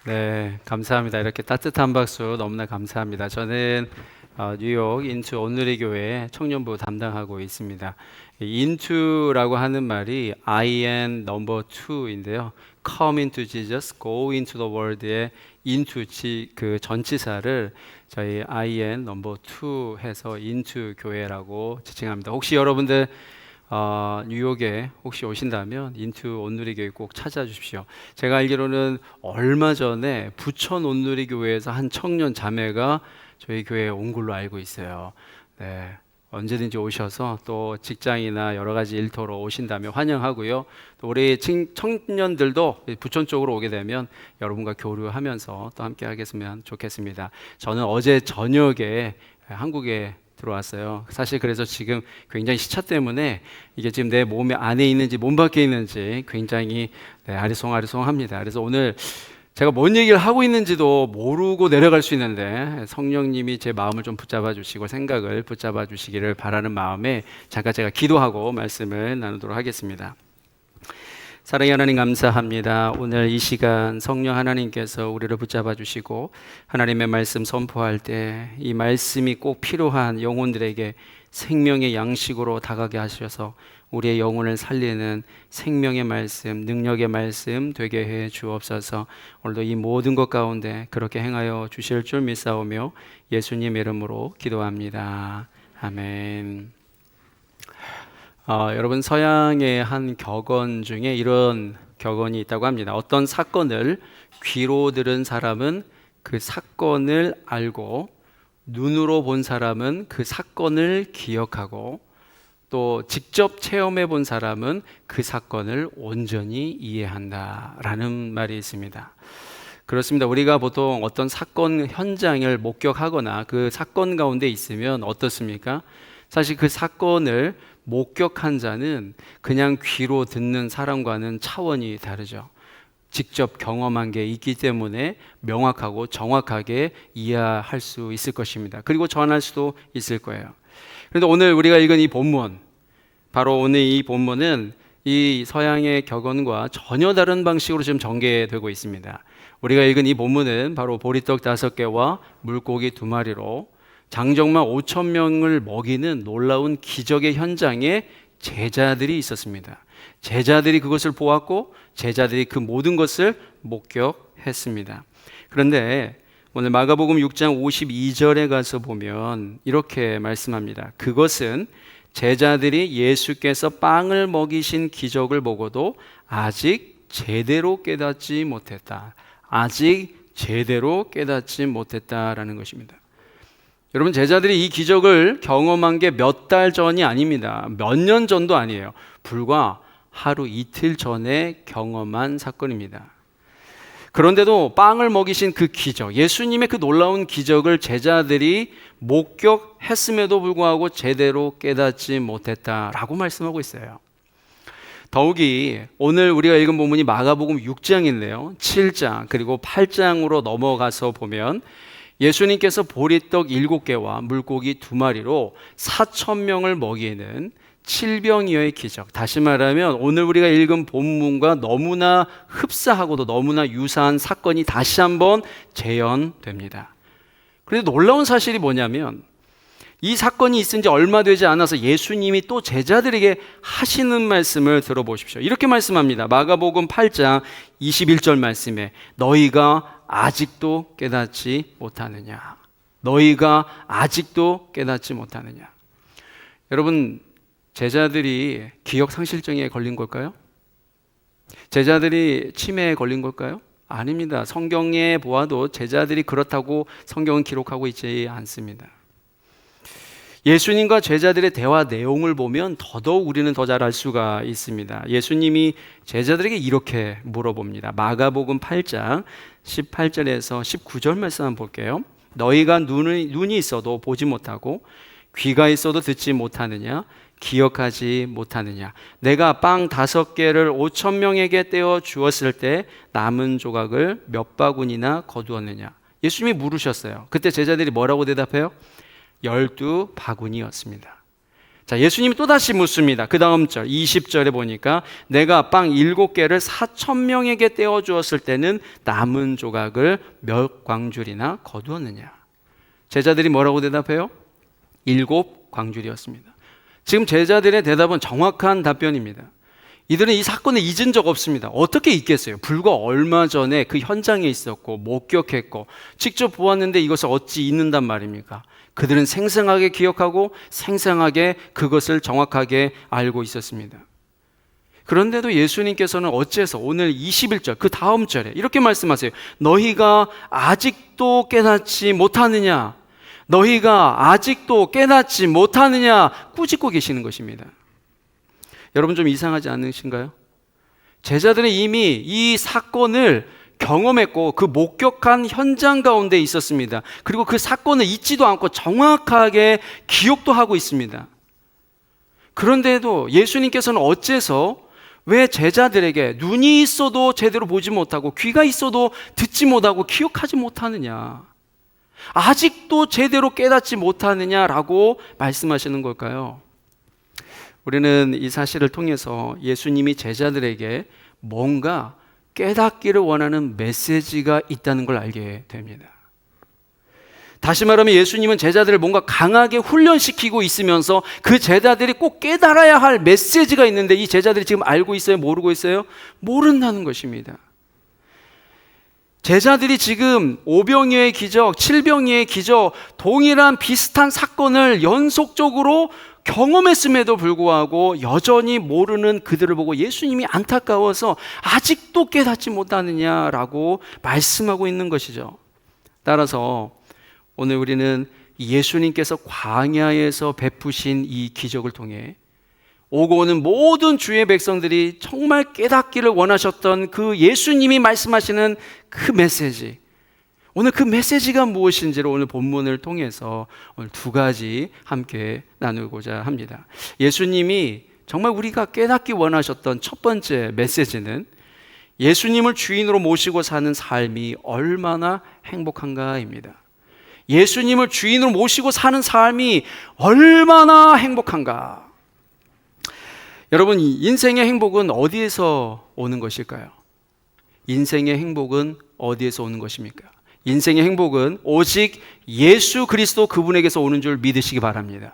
네, 감사합니다. 이렇게 따뜻한 박수 너무나 감사합니다. 저는 뉴욕 인투 온누리 교회 청년부 담당하고 있습니다. 이 인투라고 하는 말이 I am number two인데요. Come into Jesus, go into the world의 into 그 전치사를 저희 I am number two 해서 인투 교회라고 지칭합니다. 혹시 여러분들 뉴욕에 혹시 오신다면 인투 온누리교회 꼭 찾아주십시오. 제가 알기로는 얼마 전에 부천 온누리교회에서 한 청년 자매가 저희 교회에 온 걸로 알고 있어요. 네, 언제든지 오셔서 또 직장이나 여러 가지 일터로 오신다면 환영하고요. 또 우리 청년들도 부천 쪽으로 오게 되면 여러분과 교류하면서 또 함께 하겠으면 좋겠습니다. 저는 어제 저녁에 한국에 들어왔어요. 사실 그래서 지금 굉장히 시차 때문에 이게 지금 내 몸 안에 있는지 몸 밖에 있는지 굉장히 아리송아리송합니다. 그래서 오늘 제가 뭔 얘기를 하고 있는지도 모르고 내려갈 수 있는데 성령님이 제 마음을 좀 붙잡아 주시고 생각을 붙잡아 주시기를 바라는 마음에 잠깐 제가 기도하고 말씀을 나누도록 하겠습니다. 사랑의 하나님 감사합니다. 오늘 이 시간 성령 하나님께서 우리를 붙잡아 주시고 하나님의 말씀 선포할 때 이 말씀이 꼭 필요한 영혼들에게 생명의 양식으로 다가게 하셔서 우리의 영혼을 살리는 생명의 말씀, 능력의 말씀 되게 해 주옵소서. 오늘도 이 모든 것 가운데 그렇게 행하여 주실 줄 믿사오며 예수님 이름으로 기도합니다. 아멘. 여러분 서양의 한 격언 중에 이런 격언이 있다고 합니다. 어떤 사건을 귀로 들은 사람은 그 사건을 알고 눈으로 본 사람은 그 사건을 기억하고 또 직접 체험해 본 사람은 그 사건을 온전히 이해한다라는 말이 있습니다. 그렇습니다. 우리가 보통 어떤 사건 현장을 목격하거나 그 사건 가운데 있으면 어떻습니까? 사실 그 사건을 목격한 자는 그냥 귀로 듣는 사람과는 차원이 다르죠. 직접 경험한 게 있기 때문에 명확하고 정확하게 이해할 수 있을 것입니다. 그리고 전할 수도 있을 거예요. 그런데 오늘 우리가 읽은 이 본문, 바로 오늘 이 본문은 이 서양의 격언과 전혀 다른 방식으로 지금 전개되고 있습니다. 우리가 읽은 이 본문은 바로 보리떡 5개와 물고기 2마리로 장정만 5천 명을 먹이는 놀라운 기적의 현장에 제자들이 있었습니다. 제자들이 그것을 보았고 제자들이 그 모든 것을 목격했습니다. 그런데 오늘 마가복음 6장 52절에 가서 보면 이렇게 말씀합니다. 그것은 제자들이 예수께서 빵을 먹이신 기적을 보고도 아직 제대로 깨닫지 못했다. 아직 제대로 깨닫지 못했다라는 것입니다. 여러분, 제자들이 이 기적을 경험한 게 몇 달 전이 아닙니다. 몇 년 전도 아니에요. 불과 하루 이틀 전에 경험한 사건입니다. 그런데도 빵을 먹이신 그 기적, 예수님의 그 놀라운 기적을 제자들이 목격했음에도 불구하고 제대로 깨닫지 못했다라고 말씀하고 있어요. 더욱이 오늘 우리가 읽은 본문이 마가복음 6장인데요. 7장 그리고 8장으로 넘어가서 보면 예수님께서 보리떡 7개와 물고기 2마리로 4천 명을 먹이는 칠병이어의 기적, 다시 말하면 오늘 우리가 읽은 본문과 너무나 흡사하고도 너무나 유사한 사건이 다시 한번 재현됩니다. 그런데 놀라운 사실이 뭐냐면 이 사건이 있은 지 얼마 되지 않아서 예수님이 또 제자들에게 하시는 말씀을 들어보십시오. 이렇게 말씀합니다. 마가복음 8장 21절 말씀에 너희가 아직도 깨닫지 못하느냐? 너희가 아직도 깨닫지 못하느냐? 여러분, 제자들이 기억상실증에 걸린 걸까요? 제자들이 치매에 걸린 걸까요? 아닙니다. 성경에 보아도 제자들이 그렇다고 성경은 기록하고 있지 않습니다. 예수님과 제자들의 대화 내용을 보면 더더욱 우리는 더 잘 알 수가 있습니다. 예수님이 제자들에게 이렇게 물어봅니다. 마가복음 8장 18절에서 19절 말씀 한번 볼게요. 너희가 눈이 있어도 보지 못하고 귀가 있어도 듣지 못하느냐? 기억하지 못하느냐? 내가 빵 5개를 5천 명에게 떼어 주었을 때 남은 조각을 몇 바구니나 거두었느냐? 예수님이 물으셨어요. 그때 제자들이 뭐라고 대답해요? 12바구니였습니다. 자, 예수님이 또다시 묻습니다. 그 다음 절 20절에 보니까 내가 빵 7개를 4,000명에게 떼어 주었을 때는 남은 조각을 몇 광줄이나 거두었느냐? 제자들이 뭐라고 대답해요? 7광줄이었습니다. 지금 제자들의 대답은 정확한 답변입니다. 이들은 이 사건을 잊은 적 없습니다. 어떻게 잊겠어요? 불과 얼마 전에 그 현장에 있었고 목격했고 직접 보았는데 이것을 어찌 잊는단 말입니까? 그들은 생생하게 기억하고 생생하게 그것을 정확하게 알고 있었습니다. 그런데도 예수님께서는 어째서 오늘 21절 그 다음 절에 이렇게 말씀하세요. 너희가 아직도 깨닫지 못하느냐? 너희가 아직도 깨닫지 못하느냐? 꾸짖고 계시는 것입니다. 여러분 좀 이상하지 않으신가요? 제자들은 이미 이 사건을 경험했고 그 목격한 현장 가운데 있었습니다. 그리고 그 사건을 잊지도 않고 정확하게 기억도 하고 있습니다. 그런데도 예수님께서는 어째서 왜 제자들에게 눈이 있어도 제대로 보지 못하고 귀가 있어도 듣지 못하고 기억하지 못하느냐? 아직도 제대로 깨닫지 못하느냐라고 말씀하시는 걸까요? 우리는 이 사실을 통해서 예수님이 제자들에게 뭔가 깨닫기를 원하는 메시지가 있다는 걸 알게 됩니다. 다시 말하면 예수님은 제자들을 뭔가 강하게 훈련시키고 있으면서 그 제자들이 꼭 깨달아야 할 메시지가 있는데 이 제자들이 지금 알고 있어요? 모르고 있어요? 모른다는 것입니다. 제자들이 지금 오병이어의 기적, 칠병이의 기적, 동일한 비슷한 사건을 연속적으로 경험했음에도 불구하고 여전히 모르는 그들을 보고 예수님이 안타까워서 아직도 깨닫지 못하느냐라고 말씀하고 있는 것이죠. 따라서 오늘 우리는 예수님께서 광야에서 베푸신 이 기적을 통해 오고 오는 모든 주의 백성들이 정말 깨닫기를 원하셨던 그 예수님이 말씀하시는 그 메시지, 오늘 그 메시지가 무엇인지를 오늘 본문을 통해서 오늘 두 가지 함께 나누고자 합니다. 예수님이 정말 우리가 깨닫기 원하셨던 첫 번째 메시지는 예수님을 주인으로 모시고 사는 삶이 얼마나 행복한가입니다. 예수님을 주인으로 모시고 사는 삶이 얼마나 행복한가. 여러분, 인생의 행복은 어디에서 오는 것일까요? 인생의 행복은 어디에서 오는 것입니까? 인생의 행복은 오직 예수 그리스도 그분에게서 오는 줄 믿으시기 바랍니다.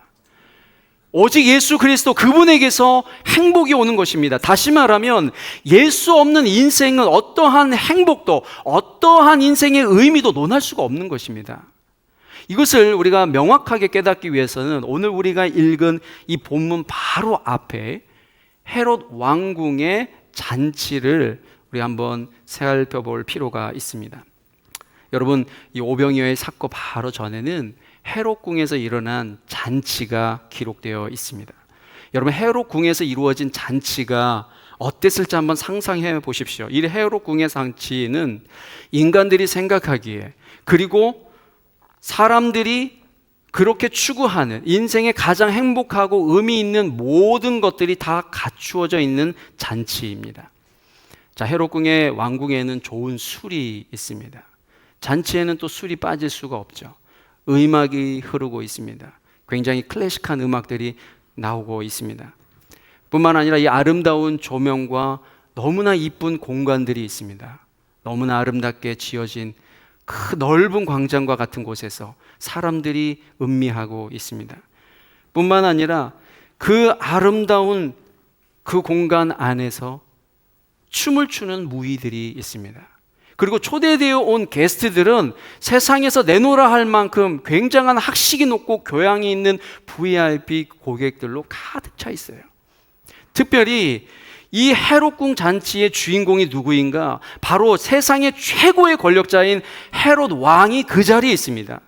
오직 예수 그리스도 그분에게서 행복이 오는 것입니다. 다시 말하면 예수 없는 인생은 어떠한 행복도 어떠한 인생의 의미도 논할 수가 없는 것입니다. 이것을 우리가 명확하게 깨닫기 위해서는 오늘 우리가 읽은 이 본문 바로 앞에 헤롯 왕궁의 잔치를 우리 한번 살펴볼 필요가 있습니다. 여러분, 이 오병이어의 사건 바로 전에는 헤롯궁에서 일어난 잔치가 기록되어 있습니다. 여러분, 헤롯궁에서 이루어진 잔치가 어땠을지 한번 상상해 보십시오. 이 헤롯궁의 잔치는 인간들이 생각하기에, 그리고 사람들이 그렇게 추구하는 인생의 가장 행복하고 의미 있는 모든 것들이 다 갖추어져 있는 잔치입니다. 자, 헤롯궁의 왕궁에는 좋은 술이 있습니다. 잔치에는 또 술이 빠질 수가 없죠. 음악이 흐르고 있습니다. 굉장히 클래식한 음악들이 나오고 있습니다. 뿐만 아니라 이 아름다운 조명과 너무나 이쁜 공간들이 있습니다. 너무나 아름답게 지어진 그 넓은 광장과 같은 곳에서 사람들이 음미하고 있습니다. 뿐만 아니라 그 아름다운 그 공간 안에서 춤을 추는 무희들이 있습니다. 그리고 초대되어 온 게스트들은 세상에서 내놓으라 할 만큼 굉장한 학식이 높고 교양이 있는 VIP 고객들로 가득 차 있어요. 특별히 이 헤롯궁 잔치의 주인공이 누구인가? 바로 세상의 최고의 권력자인 헤롯 왕이 그 자리에 있습니다.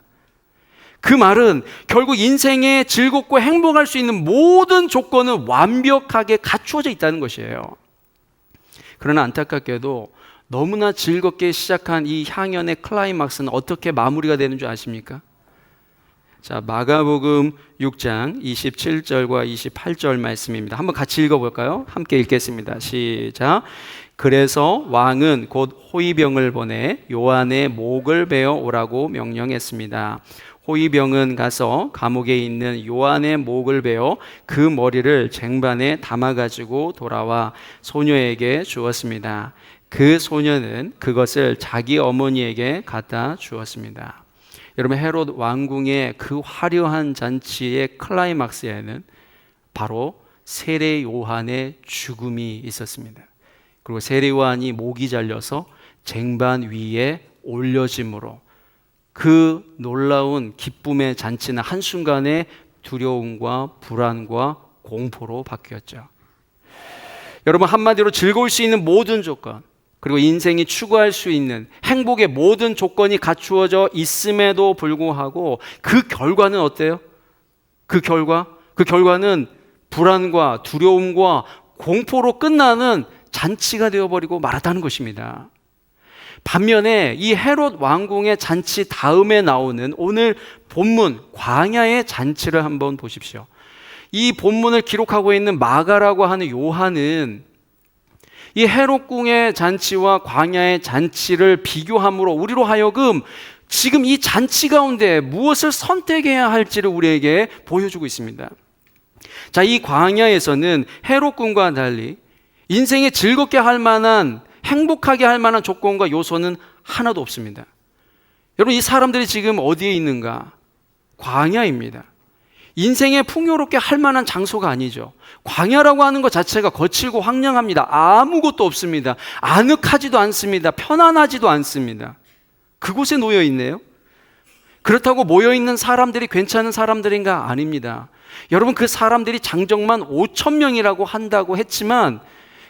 그 말은 결국 인생에 즐겁고 행복할 수 있는 모든 조건은 완벽하게 갖추어져 있다는 것이에요. 그러나 안타깝게도 너무나 즐겁게 시작한 이 향연의 클라이막스는 어떻게 마무리가 되는 줄 아십니까? 자, 마가복음 6장 27절과 28절 말씀입니다. 한번 같이 읽어볼까요? 함께 읽겠습니다. 시작. 그래서 왕은 곧 호위병을 보내 요한의 목을 베어 오라고 명령했습니다. 호위병은 가서 감옥에 있는 요한의 목을 베어 그 머리를 쟁반에 담아가지고 돌아와 소녀에게 주었습니다. 그 소녀는 그것을 자기 어머니에게 갖다 주었습니다. 여러분, 헤롯 왕궁의 그 화려한 잔치의 클라이막스에는 바로 세례 요한의 죽음이 있었습니다. 그리고 세례 요한이 목이 잘려서 쟁반 위에 올려짐으로 그 놀라운 기쁨의 잔치는 한순간에 두려움과 불안과 공포로 바뀌었죠. 여러분, 한마디로 즐거울 수 있는 모든 조건, 그리고 인생이 추구할 수 있는 행복의 모든 조건이 갖추어져 있음에도 불구하고 그 결과는 어때요? 그 결과는 불안과 두려움과 공포로 끝나는 잔치가 되어버리고 말았다는 것입니다. 반면에 이 헤롯 왕궁의 잔치 다음에 나오는 오늘 본문 광야의 잔치를 한번 보십시오. 이 본문을 기록하고 있는 마가라고 하는 요한은 이 헤롯 궁의 잔치와 광야의 잔치를 비교함으로 우리로 하여금 지금 이 잔치 가운데 무엇을 선택해야 할지를 우리에게 보여주고 있습니다. 자, 이 광야에서는 헤롯 궁과 달리 인생에 즐겁게 할 만한, 행복하게 할 만한 조건과 요소는 하나도 없습니다. 여러분, 이 사람들이 지금 어디에 있는가? 광야입니다. 인생에 풍요롭게 할 만한 장소가 아니죠. 광야라고 하는 것 자체가 거칠고 황량합니다. 아무것도 없습니다. 아늑하지도 않습니다. 편안하지도 않습니다. 그곳에 놓여 있네요. 그렇다고 모여 있는 사람들이 괜찮은 사람들인가? 아닙니다. 여러분, 그 사람들이 장정만 5천 명이라고 한다고 했지만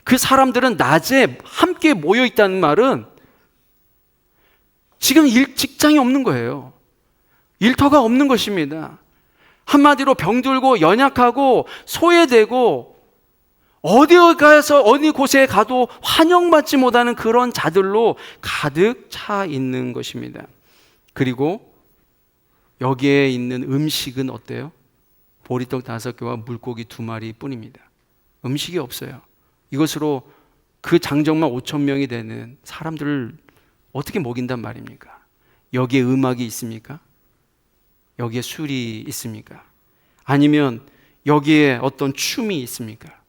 그 사람들은 낮에 함께 모여 있다는 말은 지금 직장이 없는 거예요. 일터가 없는 것입니다. 한마디로 병들고 연약하고 소외되고 어디 곳에 가도 환영받지 못하는 그런 자들로 가득 차 있는 것입니다. 그리고 여기에 있는 음식은 어때요? 보리떡 5개와 물고기 2마리 뿐입니다. 음식이 없어요. 이것으로 그 장정만 5천 명이 되는 사람들을 어떻게 먹인단 말입니까? 여기에 음악이 있습니까? 여기에 술이 있습니까? 아니면 여기에 어떤 춤이 있습니까?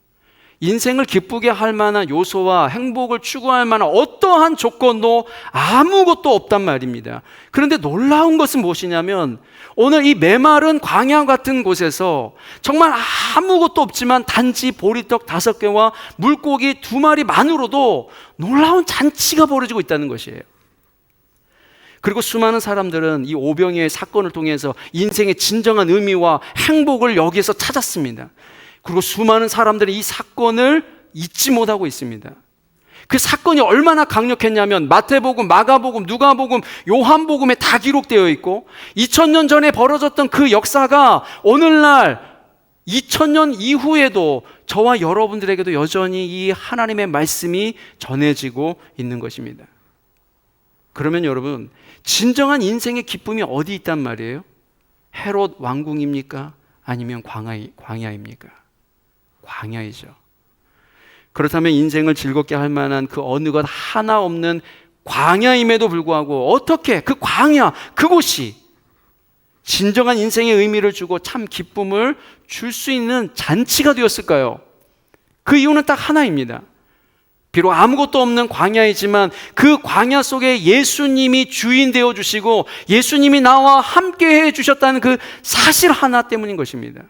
인생을 기쁘게 할 만한 요소와 행복을 추구할 만한 어떠한 조건도 아무것도 없단 말입니다. 그런데 놀라운 것은 무엇이냐면 오늘 이 메마른 광야 같은 곳에서 정말 아무것도 없지만 단지 보리떡 5개와 물고기 2마리만으로도 놀라운 잔치가 벌어지고 있다는 것이에요. 그리고 수많은 사람들은 이 오병이어의 사건을 통해서 인생의 진정한 의미와 행복을 여기에서 찾았습니다. 그리고 수많은 사람들이 이 사건을 잊지 못하고 있습니다. 그 사건이 얼마나 강력했냐면 마태복음, 마가복음, 누가복음, 요한복음에 다 기록되어 있고 2000년 전에 벌어졌던 그 역사가 오늘날 2000년 이후에도 저와 여러분들에게도 여전히 이 하나님의 말씀이 전해지고 있는 것입니다. 그러면 여러분, 진정한 인생의 기쁨이 어디 있단 말이에요? 헤롯 왕궁입니까? 아니면 광야입니까? 광야이죠. 그렇다면 인생을 즐겁게 할 만한 그 어느 것 하나 없는 광야임에도 불구하고 어떻게 그 광야, 그곳이 진정한 인생의 의미를 주고 참 기쁨을 줄 수 있는 잔치가 되었을까요? 그 이유는 딱 하나입니다. 비록 아무것도 없는 광야이지만 그 광야 속에 예수님이 주인 되어 주시고 예수님이 나와 함께 해 주셨다는 그 사실 하나 때문인 것입니다.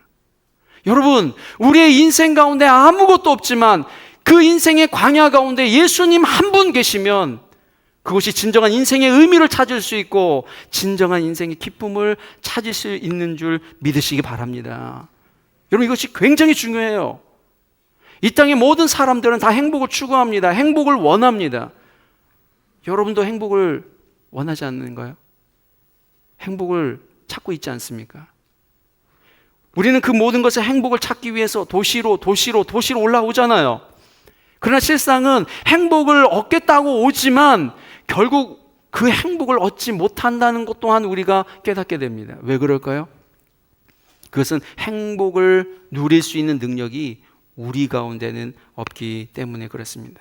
여러분, 우리의 인생 가운데 아무것도 없지만 그 인생의 광야 가운데 예수님 한 분 계시면 그것이 진정한 인생의 의미를 찾을 수 있고 진정한 인생의 기쁨을 찾을 수 있는 줄 믿으시기 바랍니다. 여러분, 이것이 굉장히 중요해요. 이 땅의 모든 사람들은 다 행복을 추구합니다. 행복을 원합니다. 여러분도 행복을 원하지 않는가요? 행복을 찾고 있지 않습니까? 우리는 그 모든 것의 행복을 찾기 위해서 도시로 올라오잖아요. 그러나 실상은 행복을 얻겠다고 오지만 결국 그 행복을 얻지 못한다는 것 또한 우리가 깨닫게 됩니다. 왜 그럴까요? 그것은 행복을 누릴 수 있는 능력이 우리 가운데는 없기 때문에 그렇습니다.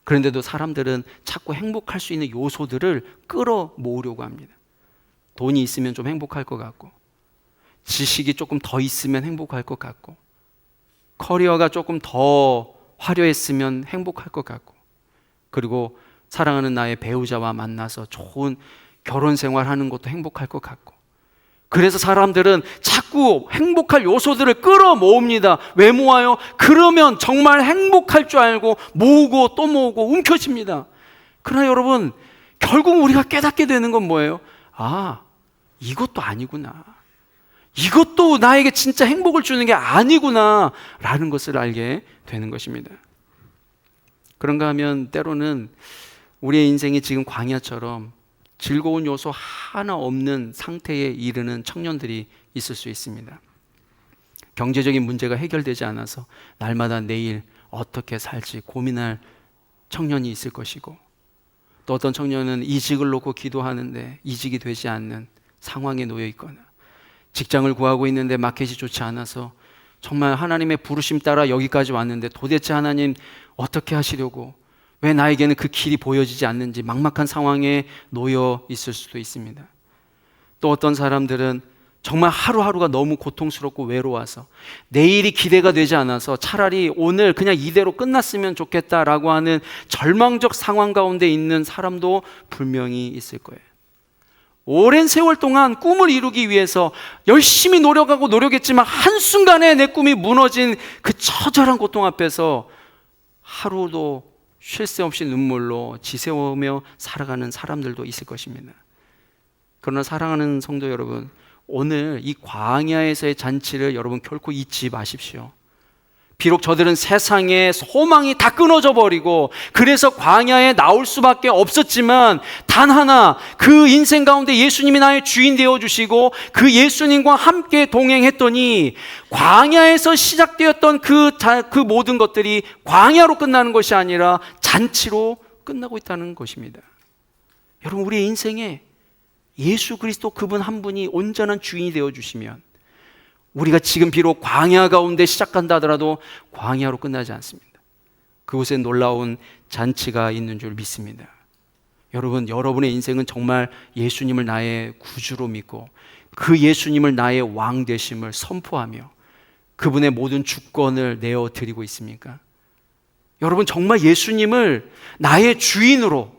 그런데도 사람들은 자꾸 행복할 수 있는 요소들을 끌어모으려고 합니다. 돈이 있으면 좀 행복할 것 같고, 지식이 조금 더 있으면 행복할 것 같고, 커리어가 조금 더 화려했으면 행복할 것 같고, 그리고 사랑하는 나의 배우자와 만나서 좋은 결혼 생활하는 것도 행복할 것 같고, 그래서 사람들은 자꾸 행복할 요소들을 끌어모읍니다. 왜 모아요? 그러면 정말 행복할 줄 알고 모으고 또 모으고 움켜쥡니다. 그러나 여러분, 결국 우리가 깨닫게 되는 건 뭐예요? 아, 이것도 아니구나, 이것도 나에게 진짜 행복을 주는 게 아니구나 라는 것을 알게 되는 것입니다. 그런가 하면 때로는 우리의 인생이 지금 광야처럼 즐거운 요소 하나 없는 상태에 이르는 청년들이 있을 수 있습니다. 경제적인 문제가 해결되지 않아서 날마다 내일 어떻게 살지 고민할 청년이 있을 것이고, 또 어떤 청년은 이직을 놓고 기도하는데 이직이 되지 않는 상황에 놓여 있거나, 직장을 구하고 있는데 마켓이 좋지 않아서 정말 하나님의 부르심 따라 여기까지 왔는데 도대체 하나님 어떻게 하시려고, 왜 나에게는 그 길이 보여지지 않는지 막막한 상황에 놓여 있을 수도 있습니다. 또 어떤 사람들은 정말 하루하루가 너무 고통스럽고 외로워서 내일이 기대가 되지 않아서 차라리 오늘 그냥 이대로 끝났으면 좋겠다라고 하는 절망적 상황 가운데 있는 사람도 분명히 있을 거예요. 오랜 세월 동안 꿈을 이루기 위해서 열심히 노력하고 노력했지만 한순간에 내 꿈이 무너진 그 처절한 고통 앞에서 하루도 쉴 새 없이 눈물로 지새우며 살아가는 사람들도 있을 것입니다. 그러나 사랑하는 성도 여러분, 오늘 이 광야에서의 잔치를 여러분 결코 잊지 마십시오. 비록 저들은 세상에 소망이 다 끊어져 버리고 그래서 광야에 나올 수밖에 없었지만, 단 하나 그 인생 가운데 예수님이 나의 주인 되어주시고 그 예수님과 함께 동행했더니 광야에서 시작되었던 그 모든 것들이 광야로 끝나는 것이 아니라 잔치로 끝나고 있다는 것입니다. 여러분, 우리의 인생에 예수 그리스도 그분 한 분이 온전한 주인이 되어주시면 우리가 지금 비록 광야 가운데 시작한다 하더라도 광야로 끝나지 않습니다. 그곳에 놀라운 잔치가 있는 줄 믿습니다. 여러분, 여러분의 인생은 정말 예수님을 나의 구주로 믿고 그 예수님을 나의 왕 되심을 선포하며 그분의 모든 주권을 내어드리고 있습니까? 여러분, 정말 예수님을 나의 주인으로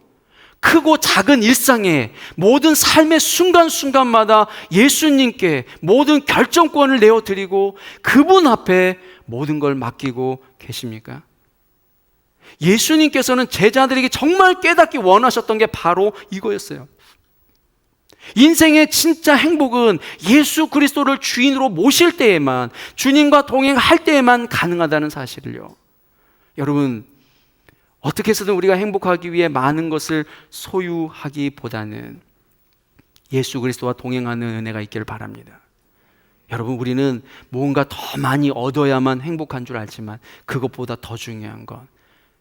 크고 작은 일상에 모든 삶의 순간순간마다 예수님께 모든 결정권을 내어드리고 그분 앞에 모든 걸 맡기고 계십니까? 예수님께서는 제자들에게 정말 깨닫기 원하셨던 게 바로 이거였어요. 인생의 진짜 행복은 예수 그리스도를 주인으로 모실 때에만, 주님과 동행할 때에만 가능하다는 사실을요. 여러분, 어떻게 해서든 우리가 행복하기 위해 많은 것을 소유하기보다는 예수 그리스도와 동행하는 은혜가 있기를 바랍니다. 여러분, 우리는 뭔가 더 많이 얻어야만 행복한 줄 알지만 그것보다 더 중요한 건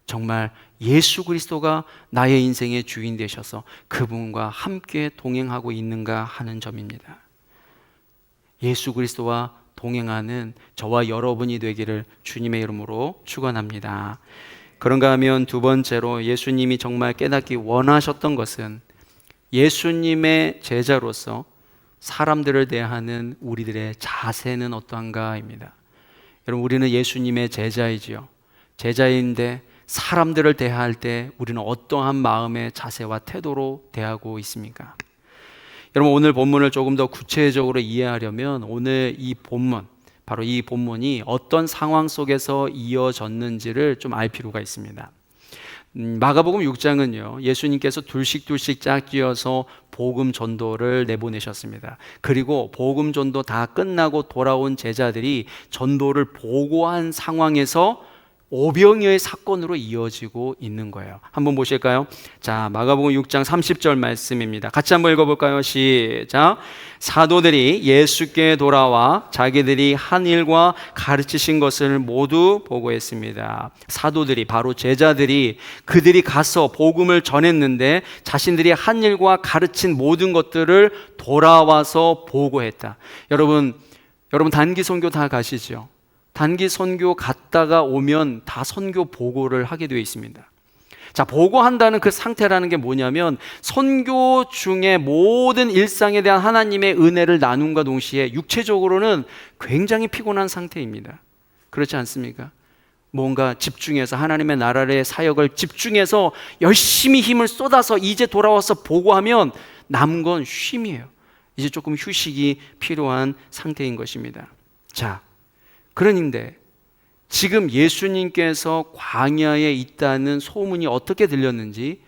정말 예수 그리스도가 나의 인생의 주인 되셔서 그분과 함께 동행하고 있는가 하는 점입니다. 예수 그리스도와 동행하는 저와 여러분이 되기를 주님의 이름으로 축원합니다. 그런가 하면 두 번째로 예수님이 정말 깨닫기 원하셨던 것은 예수님의 제자로서 사람들을 대하는 우리들의 자세는 어떠한가입니다. 여러분, 우리는 예수님의 제자이지요. 제자인데 사람들을 대할 때 우리는 어떠한 마음의 자세와 태도로 대하고 있습니까? 여러분, 오늘 본문을 조금 더 구체적으로 이해하려면 오늘 이 본문, 바로 이 본문이 어떤 상황 속에서 이어졌는지를 좀 알 필요가 있습니다. 마가복음 6장은요, 예수님께서 둘씩 짝지어서 복음 전도를 내보내셨습니다. 그리고 복음 전도 다 끝나고 돌아온 제자들이 전도를 보고한 상황에서 오병이어의 사건으로 이어지고 있는 거예요. 한번 보실까요? 자, 마가복음 6장 30절 말씀입니다. 같이 한번 읽어볼까요? 시작. 사도들이 예수께 돌아와 자기들이 한 일과 가르치신 것을 모두 보고했습니다. 사도들이, 바로 제자들이, 그들이 가서 복음을 전했는데 자신들이 한 일과 가르친 모든 것들을 돌아와서 보고했다. 여러분 단기 선교 다 가시죠? 단기 선교 갔다가 오면 다 선교 보고를 하게 되어 있습니다. 자, 보고한다는 그 상태라는 게 뭐냐면 선교 중에 모든 일상에 대한 하나님의 은혜를 나눔과 동시에 육체적으로는 굉장히 피곤한 상태입니다. 그렇지 않습니까? 뭔가 집중해서 하나님의 나라의 사역을 집중해서 열심히 힘을 쏟아서 이제 돌아와서 보고하면 남은 건 쉼이에요. 이제 조금 휴식이 필요한 상태인 것입니다. 자, 그런데 지금 예수님께서 광야에 있다는 소문이 어떻게 들렸는지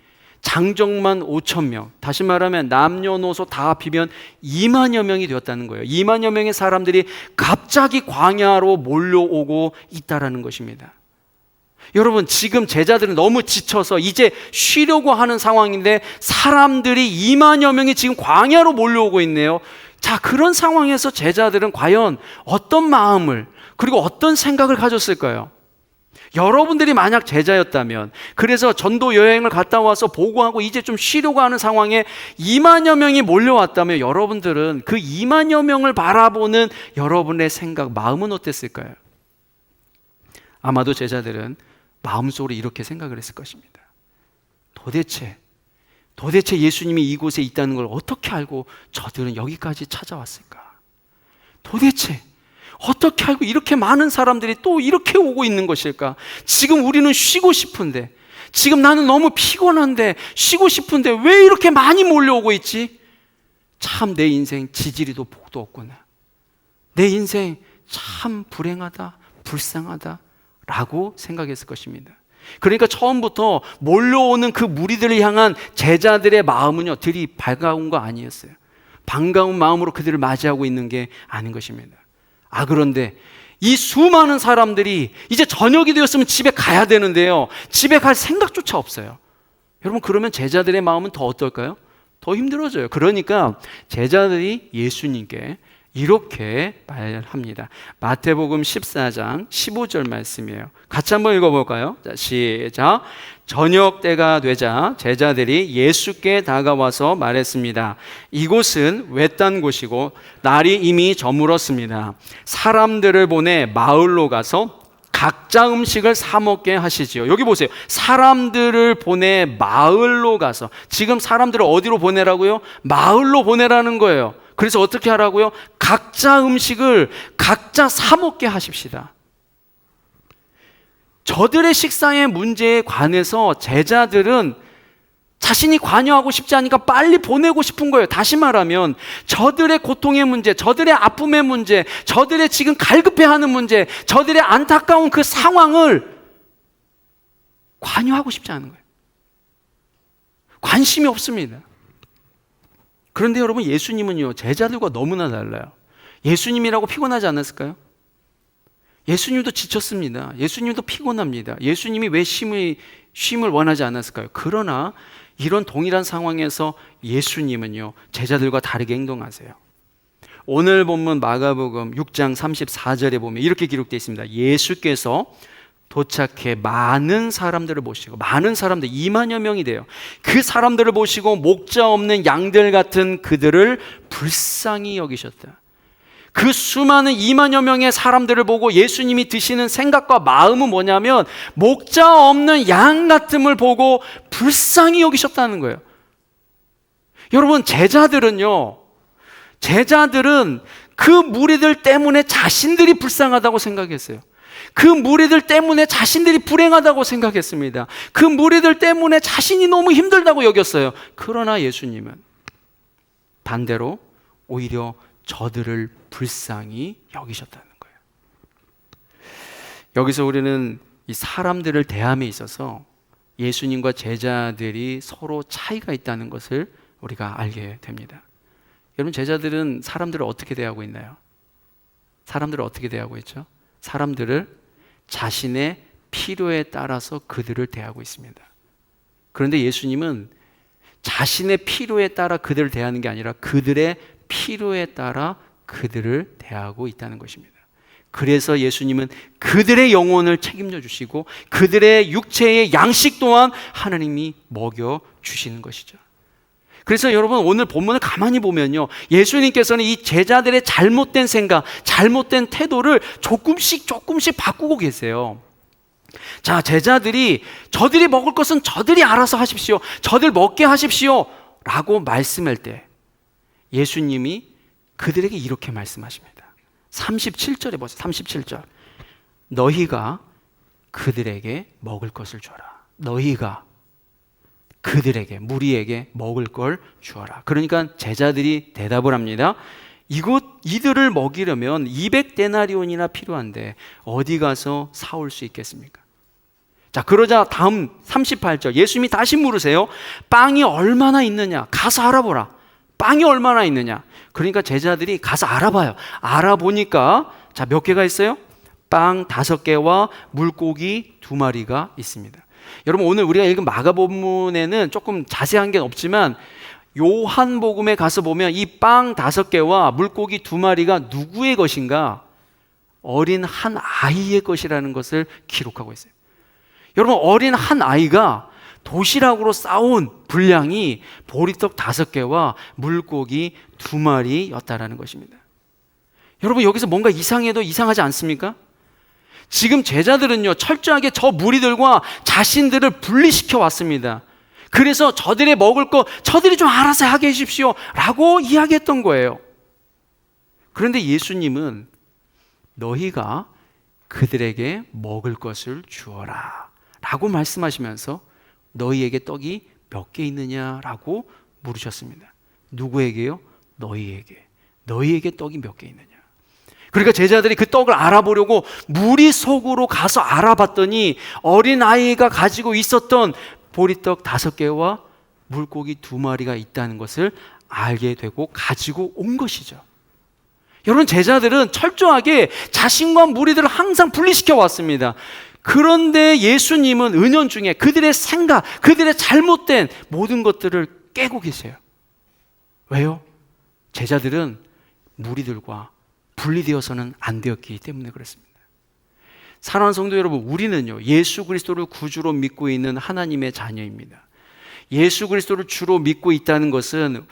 장정만 5천 명, 다시 말하면 남녀노소 다 합히면 2만여 명이 되었다는 거예요. 2만여 명의 사람들이 갑자기 광야로 몰려오고 있다라는 것입니다. 여러분, 지금 제자들은 너무 지쳐서 이제 쉬려고 하는 상황인데 사람들이 2만여 명이 지금 광야로 몰려오고 있네요. 자, 그런 상황에서 제자들은 과연 어떤 마음을 그리고 어떤 생각을 가졌을까요? 여러분들이 만약 제자였다면, 그래서 전도 여행을 갔다 와서 보고하고 이제 좀 쉬려고 하는 상황에 2만여 명이 몰려왔다면 여러분들은 그 2만여 명을 바라보는 여러분의 생각, 마음은 어땠을까요? 아마도 제자들은 마음속으로 이렇게 생각을 했을 것입니다. 도대체 예수님이 이곳에 있다는 걸 어떻게 알고 저들은 여기까지 찾아왔을까? 도대체 어떻게 알고 이렇게 많은 사람들이 또 이렇게 오고 있는 것일까? 지금 우리는 쉬고 싶은데, 지금 나는 너무 피곤한데, 쉬고 싶은데 왜 이렇게 많이 몰려오고 있지? 참 내 인생 지지리도 복도 없구나. 내 인생 참 불행하다, 불쌍하다 라고 생각했을 것입니다. 그러니까 처음부터 몰려오는 그 무리들을 향한 제자들의 마음은요, 들이 반가운 거 아니었어요. 반가운 마음으로 그들을 맞이하고 있는 게 아닌 것입니다. 그런데 이 수많은 사람들이 이제 저녁이 되었으면 집에 가야 되는데요, 집에 갈 생각조차 없어요. 여러분, 그러면 제자들의 마음은 더 어떨까요? 더 힘들어져요. 그러니까 제자들이 예수님께 이렇게 말합니다. 마태복음 14장 15절 말씀이에요. 같이 한번 읽어볼까요? 자, 시작. 저녁 때가 되자 제자들이 예수께 다가와서 말했습니다. 이곳은 외딴 곳이고 날이 이미 저물었습니다. 사람들을 보내 마을로 가서 각자 음식을 사 먹게 하시지요. 여기 보세요. 사람들을 보내 마을로 가서, 지금 사람들을 어디로 보내라고요? 마을로 보내라는 거예요. 그래서 어떻게 하라고요? 각자 음식을 각자 사 먹게 하십시다. 저들의 식사의 문제에 관해서 제자들은 자신이 관여하고 싶지 않으니까 빨리 보내고 싶은 거예요. 다시 말하면 저들의 고통의 문제, 저들의 아픔의 문제, 저들의 지금 갈급해하는 문제, 저들의 안타까운 그 상황을 관여하고 싶지 않은 거예요. 관심이 없습니다. 그런데 여러분, 예수님은요, 제자들과 너무나 달라요. 예수님이라고 피곤하지 않았을까요? 예수님도 지쳤습니다. 예수님도 피곤합니다. 예수님이 왜 쉼을 원하지 않았을까요? 그러나 이런 동일한 상황에서 예수님은요, 제자들과 다르게 행동하세요. 오늘 본문 마가복음 6장 34절에 보면 이렇게 기록되어 있습니다. 예수께서 도착해 많은 사람들을 모시고, 많은 사람들 2만여 명이 돼요. 그 사람들을 모시고 목자 없는 양들 같은 그들을 불쌍히 여기셨다. 그 수많은 2만여 명의 사람들을 보고 예수님이 드시는 생각과 마음은 뭐냐면 목자 없는 양 같음을 보고 불쌍히 여기셨다는 거예요. 여러분, 제자들은 그 무리들 때문에 자신들이 불쌍하다고 생각했어요. 그 무리들 때문에 자신들이 불행하다고 생각했습니다. 그 무리들 때문에 자신이 너무 힘들다고 여겼어요. 그러나 예수님은 반대로 오히려 저들을 불쌍히 여기셨다는 거예요. 여기서 우리는 이 사람들을 대함에 있어서 예수님과 제자들이 서로 차이가 있다는 것을 우리가 알게 됩니다. 여러분, 제자들은 사람들을 어떻게 대하고 있나요? 사람들을 어떻게 대하고 있죠? 사람들을 자신의 필요에 따라서 그들을 대하고 있습니다. 그런데 예수님은 자신의 필요에 따라 그들을 대하는 게 아니라 그들의 필요에 따라 그들을 대하고 있다는 것입니다. 그래서 예수님은 그들의 영혼을 책임져 주시고 그들의 육체의 양식 또한 하나님이 먹여 주시는 것이죠. 그래서 여러분, 오늘 본문을 가만히 보면요, 예수님께서는 이 제자들의 잘못된 생각, 잘못된 태도를 조금씩 바꾸고 계세요. 자, 제자들이 저들이 먹을 것은 저들이 알아서 하십시오. 저들 먹게 하십시오. 라고 말씀할 때 예수님이 그들에게 이렇게 말씀하십니다. 37절에 보세요. 37절. 너희가 그들에게 먹을 것을 주어라. 너희가 그들에게, 무리에게 먹을 걸 주어라. 그러니까 제자들이 대답을 합니다. 이들을 먹이려면 200데나리온이나 필요한데 어디 가서 사올 수 있겠습니까? 자, 그러자 다음 38절 예수님이 다시 물으세요. 빵이 얼마나 있느냐? 가서 알아보라. 빵이 얼마나 있느냐? 그러니까 제자들이 가서 알아봐요. 알아보니까 자, 몇 개가 있어요? 빵 5개와 물고기 2마리가 있습니다. 여러분, 오늘 우리가 읽은 마가복음에는 조금 자세한 게 없지만 요한복음에 가서 보면 이 빵 5개와 물고기 2마리가 누구의 것인가? 어린 한 아이의 것이라는 것을 기록하고 있어요. 여러분, 어린 한 아이가 도시락으로 싸온 분량이 보리떡 5개와 물고기 2마리였다라는 것입니다. 여러분, 여기서 뭔가 이상해도 이상하지 않습니까? 지금 제자들은요, 철저하게 저 무리들과 자신들을 분리시켜 왔습니다. 그래서 저들의 먹을 거 저들이 좀 알아서 하게 해주십시오 라고 이야기했던 거예요. 그런데 예수님은 너희가 그들에게 먹을 것을 주어라 라고 말씀하시면서 너희에게 떡이 몇 개 있느냐라고 물으셨습니다. 누구에게요? 너희에게 떡이 몇 개 있느냐. 그러니까 제자들이 그 떡을 알아보려고 무리 속으로 가서 알아봤더니 어린아이가 가지고 있었던 보리떡 5개와 물고기 2마리가 있다는 것을 알게 되고 가지고 온 것이죠. 여러분, 제자들은 철저하게 자신과 무리들을 항상 분리시켜 왔습니다. 그런데 예수님은 은연중에 그들의 생각, 그들의 잘못된 모든 것들을 깨고 계세요. 왜요? 제자들은 무리들과 분리되어서는 안 되었기 때문에 그렇습니다. 사랑하는 성도 여러분, 우리는요, 예수 그리스도를 구주로 믿고 있는 하나님의 자녀입니다. 예수 그리스도를 주로 믿고 있다는 것은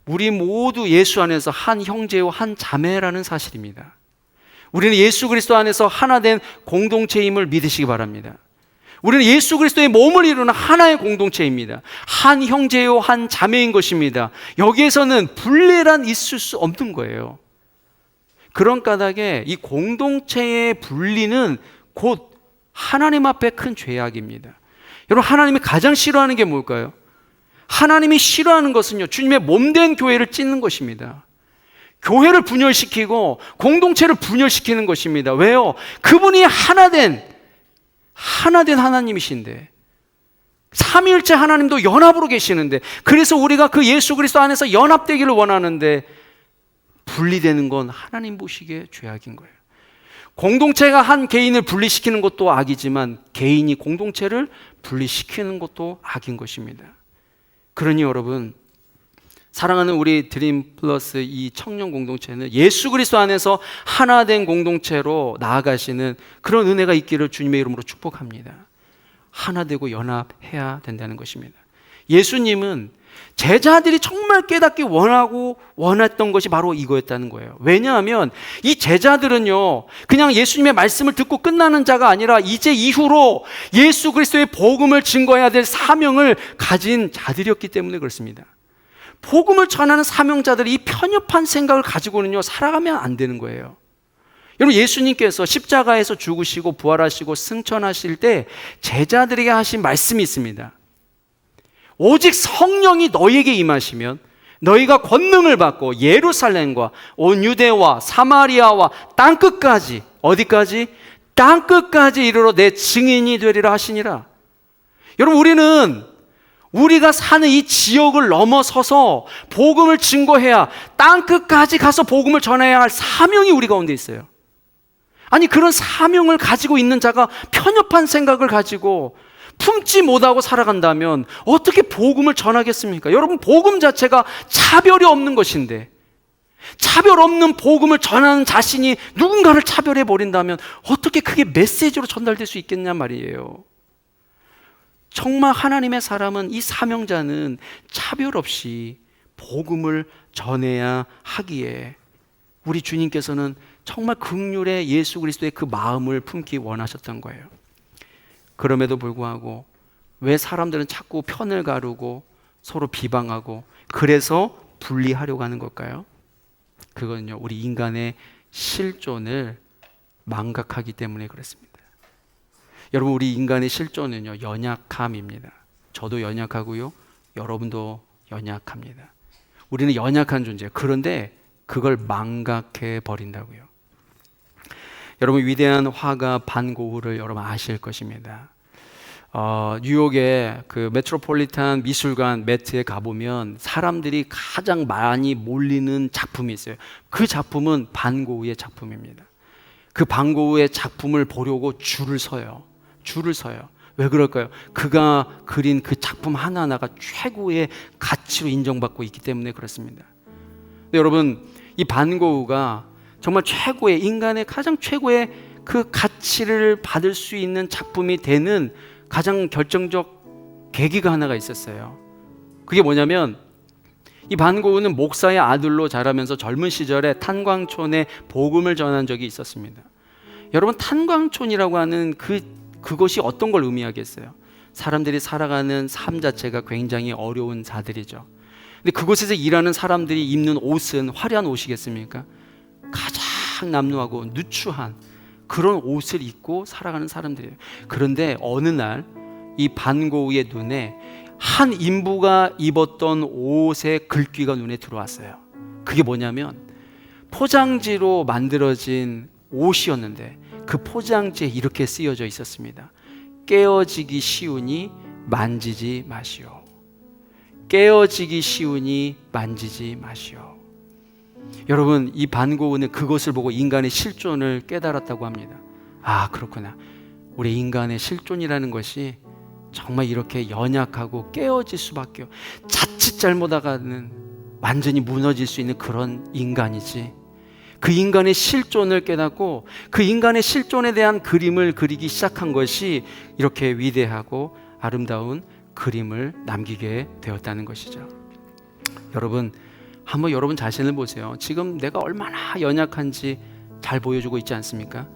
우리 모두 예수 안에서 한 형제요 한 자매라는 사실입니다. 우리는 예수 그리스도 안에서 하나 된 공동체임을 믿으시기 바랍니다. 우리는 예수 그리스도의 몸을 이루는 하나의 공동체입니다. 한 형제요 한 자매인 것입니다. 여기에서는 분리란 있을 수 없는 거예요. 그런 까닭에 이 공동체의 분리는 곧 하나님 앞에 큰 죄악입니다. 여러분, 하나님이 가장 싫어하는 게 뭘까요? 하나님이 싫어하는 것은요, 주님의 몸된 교회를 찢는 것입니다. 교회를 분열시키고 공동체를 분열시키는 것입니다. 왜요? 그분이 하나된 하나님이신데, 삼위일체 하나님도 연합으로 계시는데, 그래서 우리가 그 예수 그리스도 안에서 연합되기를 원하는데 분리되는 건 하나님 보시기에 죄악인 거예요. 공동체가 한 개인을 분리시키는 것도 악이지만 개인이 공동체를 분리시키는 것도 악인 것입니다. 그러니 여러분, 사랑하는 우리 드림 플러스 이 청년 공동체는 예수 그리스도 안에서 하나 된 공동체로 나아가시는 그런 은혜가 있기를 주님의 이름으로 축복합니다. 하나 되고 연합해야 된다는 것입니다. 예수님은 제자들이 정말 깨닫기 원했던 것이 바로 이거였다는 거예요. 왜냐하면 이 제자들은요, 그냥 예수님의 말씀을 듣고 끝나는 자가 아니라 이제 이후로 예수 그리스도의 복음을 증거해야 될 사명을 가진 자들이었기 때문에 그렇습니다. 복음을 전하는 사명자들이 이 편협한 생각을 가지고는요, 살아가면 안 되는 거예요. 여러분, 예수님께서 십자가에서 죽으시고 부활하시고 승천하실 때 제자들에게 하신 말씀이 있습니다. 오직 성령이 너희에게 임하시면 너희가 권능을 받고 예루살렘과 온 유대와 사마리아와 땅끝까지, 어디까지? 땅끝까지 이르러 내 증인이 되리라 하시니라. 여러분, 우리가 사는 이 지역을 넘어서서 복음을 증거해야, 땅끝까지 가서 복음을 전해야 할 사명이 우리 가운데 있어요. 아니, 그런 사명을 가지고 있는 자가 편협한 생각을 가지고 품지 못하고 살아간다면 어떻게 복음을 전하겠습니까? 여러분, 복음 자체가 차별이 없는 것인데, 차별 없는 복음을 전하는 자신이 누군가를 차별해 버린다면 어떻게 그게 메시지로 전달될 수 있겠냐 말이에요. 정말 하나님의 사람은, 이 사명자는 차별 없이 복음을 전해야 하기에 우리 주님께서는 정말 긍휼의 예수 그리스도의 그 마음을 품기 원하셨던 거예요. 그럼에도 불구하고 왜 사람들은 자꾸 편을 가르고 서로 비방하고 그래서 분리하려고 하는 걸까요? 그건요, 우리 인간의 실존을 망각하기 때문에 그렇습니다. 여러분, 우리 인간의 실존은요, 연약함입니다. 저도 연약하고요, 여러분도 연약합니다. 우리는 연약한 존재예요. 그런데 그걸 망각해 버린다고요. 여러분, 위대한 화가 반 고흐를 여러분 아실 것입니다. 뉴욕의 그 메트로폴리탄 미술관 매트에 가보면 사람들이 가장 많이 몰리는 작품이 있어요. 그 작품은 반 고흐의 작품입니다. 그 반 고흐의 작품을 보려고 줄을 서요. 왜 그럴까요? 그가 그린 그 작품 하나하나가 최고의 가치로 인정받고 있기 때문에 그렇습니다. 근데 여러분, 이 반 고흐가 정말 최고의, 인간의 가장 최고의 그 가치를 받을 수 있는 작품이 되는 가장 결정적 계기가 하나가 있었어요. 그게 뭐냐면, 이 반 고흐는 목사의 아들로 자라면서 젊은 시절에 탄광촌에 복음을 전한 적이 있었습니다. 여러분, 탄광촌이라고 하는 그것이 어떤 걸 의미하겠어요? 사람들이 살아가는 삶 자체가 굉장히 어려운 자들이죠. 근데 그곳에서 일하는 사람들이 입는 옷은 화려한 옷이겠습니까? 가장 남루하고 누추한 그런 옷을 입고 살아가는 사람들이에요. 그런데 어느 날 이 반 고흐의 눈에 한 인부가 입었던 옷의 글귀가 눈에 들어왔어요. 그게 뭐냐면 포장지로 만들어진 옷이었는데 그 포장지에 이렇게 쓰여져 있었습니다. 깨어지기 쉬우니 만지지 마시오. 깨어지기 쉬우니 만지지 마시오. 여러분, 이 반 고흐는 그것을 보고 인간의 실존을 깨달았다고 합니다. 아, 그렇구나. 우리 인간의 실존이라는 것이 정말 이렇게 연약하고 깨어질 수밖에, 자칫 잘못하가는 완전히 무너질 수 있는 그런 인간이지. 그 인간의 실존을 깨닫고 그 인간의 실존에 대한 그림을 그리기 시작한 것이 이렇게 위대하고 아름다운 그림을 남기게 되었다는 것이죠. 여러분, 한번 여러분 자신을 보세요. 지금 내가 얼마나 연약한지 잘 보여주고 있지 않습니까?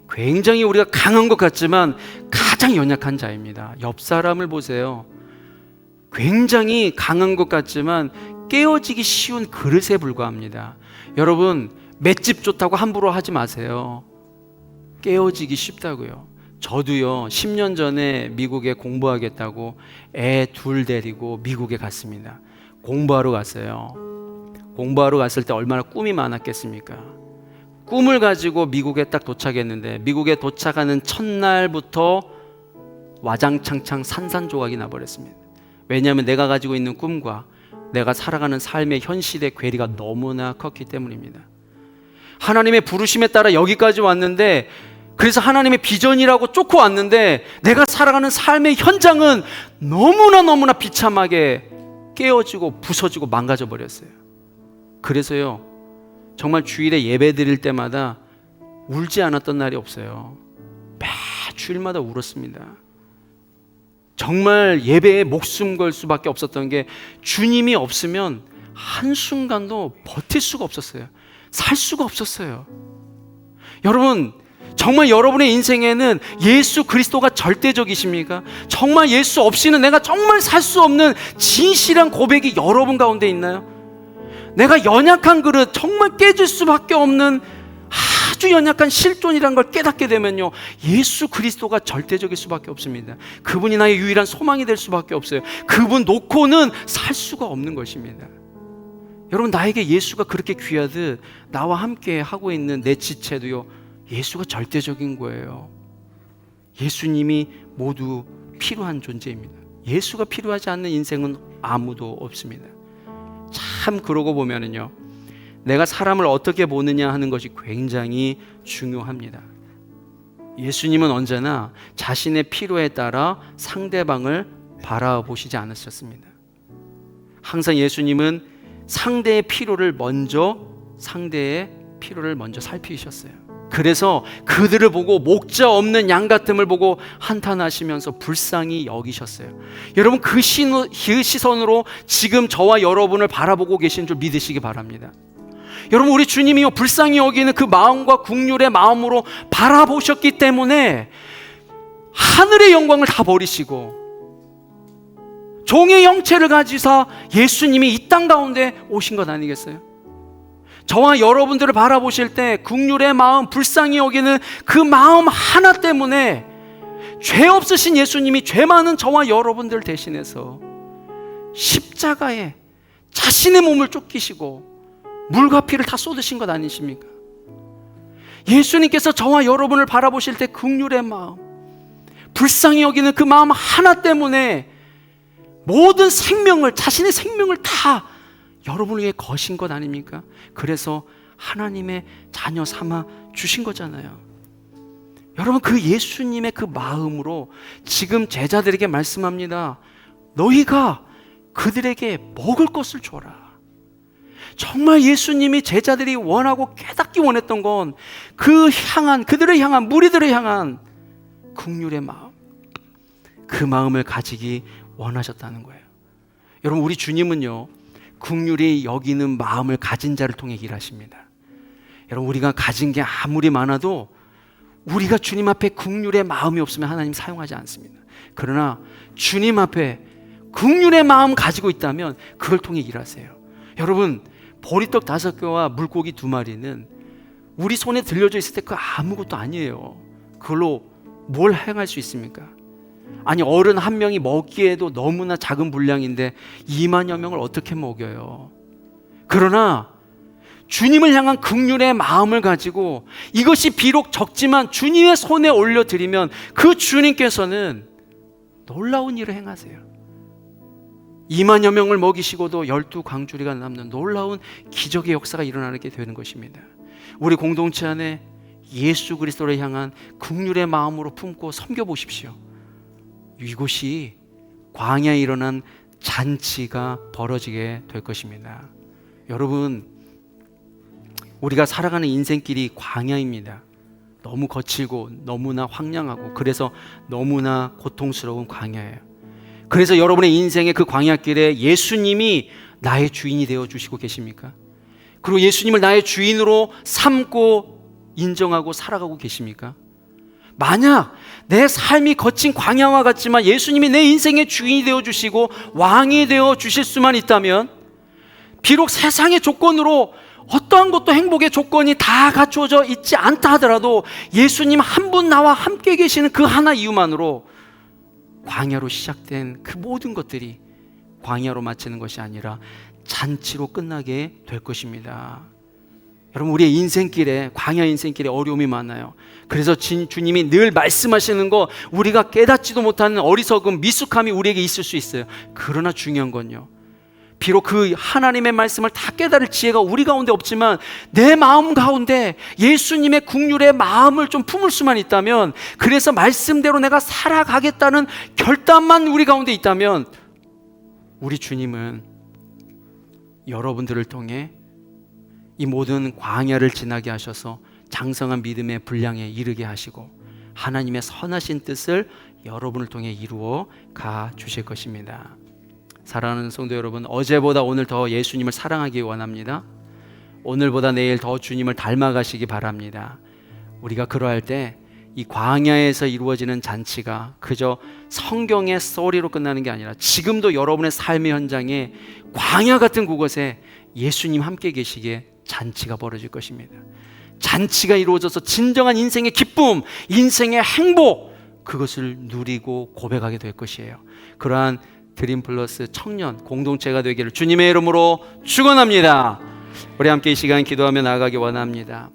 굉장히 우리가 강한 것 같지만 가장 연약한 자입니다. 옆 사람을 보세요. 굉장히 강한 것 같지만 깨어지기 쉬운 그릇에 불과합니다. 여러분, 맷집 좋다고 함부로 하지 마세요. 깨어지기 쉽다고요. 저도요, 10년 전에 미국에 공부하겠다고 애 둘 데리고 미국에 갔습니다. 공부하러 갔어요. 공부하러 갔을 때 얼마나 꿈이 많았겠습니까? 꿈을 가지고 미국에 딱 도착했는데 미국에 도착하는 첫날부터 와장창창 산산조각이 나버렸습니다. 왜냐하면 내가 가지고 있는 꿈과 내가 살아가는 삶의 현실의 괴리가 너무나 컸기 때문입니다. 하나님의 부르심에 따라 여기까지 왔는데, 그래서 하나님의 비전이라고 쫓고 왔는데 내가 살아가는 삶의 현장은 너무나 비참하게 깨어지고 부서지고 망가져 버렸어요. 그래서요, 정말 주일에 예배 드릴 때마다 울지 않았던 날이 없어요. 매 주일마다 울었습니다. 정말 예배에 목숨 걸 수밖에 없었던 게, 주님이 없으면 한순간도 버틸 수가 없었어요. 살 수가 없었어요. 여러분, 정말 여러분의 인생에는 예수 그리스도가 절대적이십니까? 정말 예수 없이는 내가 정말 살 수 없는 진실한 고백이 여러분 가운데 있나요? 내가 연약한 그릇, 정말 깨질 수밖에 없는 아주 연약한 실존이라는 걸 깨닫게 되면요, 예수 그리스도가 절대적일 수밖에 없습니다. 그분이 나의 유일한 소망이 될 수밖에 없어요. 그분 놓고는 살 수가 없는 것입니다. 여러분, 나에게 예수가 그렇게 귀하듯 나와 함께 하고 있는 내 지체도요, 예수가 절대적인 거예요. 예수님이 모두 필요한 존재입니다. 예수가 필요하지 않는 인생은 아무도 없습니다. 참, 그러고 보면은요, 내가 사람을 어떻게 보느냐 하는 것이 굉장히 중요합니다. 예수님은 언제나 자신의 필요에 따라 상대방을 바라보시지 않으셨습니다. 항상 예수님은 상대의 필요를 먼저 살피셨어요. 그래서 그들을 보고 목자 없는 양 같음을 보고 한탄하시면서 불쌍히 여기셨어요. 여러분, 그 시선으로 지금 저와 여러분을 바라보고 계신 줄 믿으시기 바랍니다. 여러분, 우리 주님이요, 불쌍히 여기는 그 마음과 긍휼의 마음으로 바라보셨기 때문에 하늘의 영광을 다 버리시고 종의 형체를 가지사 예수님이 이 땅 가운데 오신 것 아니겠어요? 저와 여러분들을 바라보실 때 긍휼의 마음, 불쌍히 여기는 그 마음 하나 때문에 죄 없으신 예수님이 죄 많은 저와 여러분들 대신해서 십자가에 자신의 몸을 쫓기시고 물과 피를 다 쏟으신 것 아니십니까? 예수님께서 저와 여러분을 바라보실 때 긍휼의 마음, 불쌍히 여기는 그 마음 하나 때문에 모든 생명을, 자신의 생명을 다 여러분을 위해 거신 것 아닙니까? 그래서 하나님의 자녀 삼아 주신 거잖아요. 여러분, 그 예수님의 그 마음으로 지금 제자들에게 말씀합니다. 너희가 그들에게 먹을 것을 줘라. 정말 예수님이 제자들이 원하고 깨닫기 원했던 건 그들을 향한, 무리들을 향한 긍휼의 마음, 그 마음을 가지기 원하셨다는 거예요. 여러분, 우리 주님은요, 긍휼히 여기는 마음을 가진 자를 통해 일하십니다. 여러분, 우리가 가진 게 아무리 많아도 우리가 주님 앞에 긍휼의 마음이 없으면 하나님 사용하지 않습니다. 그러나 주님 앞에 긍휼의 마음 가지고 있다면 그걸 통해 일하세요. 여러분, 보리떡 5개와 물고기 2마리는 우리 손에 들려져 있을 때 그 아무것도 아니에요. 그걸로 뭘 행할 수 있습니까? 아니, 어른 한 명이 먹기에도 너무나 작은 분량인데 2만여 명을 어떻게 먹여요? 그러나 주님을 향한 긍휼의 마음을 가지고 이것이 비록 적지만 주님의 손에 올려드리면 그 주님께서는 놀라운 일을 행하세요. 2만여 명을 먹이시고도 12광주리가 남는 놀라운 기적의 역사가 일어나게 되는 것입니다. 우리 공동체 안에 예수 그리스도를 향한 긍휼의 마음으로 품고 섬겨보십시오. 이곳이 광야에 일어난 잔치가 벌어지게 될 것입니다. 여러분, 우리가 살아가는 인생길이 광야입니다. 너무 거칠고 너무나 황량하고 그래서 너무나 고통스러운 광야예요. 그래서 여러분의 인생의 그 광야길에 예수님이 나의 주인이 되어 주시고 계십니까? 그리고 예수님을 나의 주인으로 삼고 인정하고 살아가고 계십니까? 만약 내 삶이 거친 광야와 같지만 예수님이 내 인생의 주인이 되어 주시고 왕이 되어 주실 수만 있다면, 비록 세상의 조건으로 어떠한 것도 행복의 조건이 다 갖추어져 있지 않다 하더라도 예수님 한 분 나와 함께 계시는 그 하나 이유만으로 광야로 시작된 그 모든 것들이 광야로 마치는 것이 아니라 잔치로 끝나게 될 것입니다. 여러분, 우리의 인생길에, 광야 인생길에 어려움이 많아요. 그래서 주님이 늘 말씀하시는 거, 우리가 깨닫지도 못하는 어리석음, 미숙함이 우리에게 있을 수 있어요. 그러나 중요한 건요, 비록 그 하나님의 말씀을 다 깨달을 지혜가 우리 가운데 없지만 내 마음 가운데 예수님의 긍휼의 마음을 좀 품을 수만 있다면, 그래서 말씀대로 내가 살아가겠다는 결단만 우리 가운데 있다면, 우리 주님은 여러분들을 통해 이 모든 광야를 지나게 하셔서 장성한 믿음의 분량에 이르게 하시고 하나님의 선하신 뜻을 여러분을 통해 이루어 가 주실 것입니다. 사랑하는 성도 여러분, 어제보다 오늘 더 예수님을 사랑하기 원합니다. 오늘보다 내일 더 주님을 닮아가시기 바랍니다. 우리가 그러할 때 이 광야에서 이루어지는 잔치가 그저 성경의 스토리로 끝나는 게 아니라 지금도 여러분의 삶의 현장에 광야 같은 그곳에 예수님 함께 계시기에 잔치가 벌어질 것입니다. 잔치가 이루어져서 진정한 인생의 기쁨, 인생의 행복, 그것을 누리고 고백하게 될 것이에요. 그러한 드림플러스 청년 공동체가 되기를 주님의 이름으로 축원합니다. 우리 함께 이 시간 기도하며 나아가기 원합니다.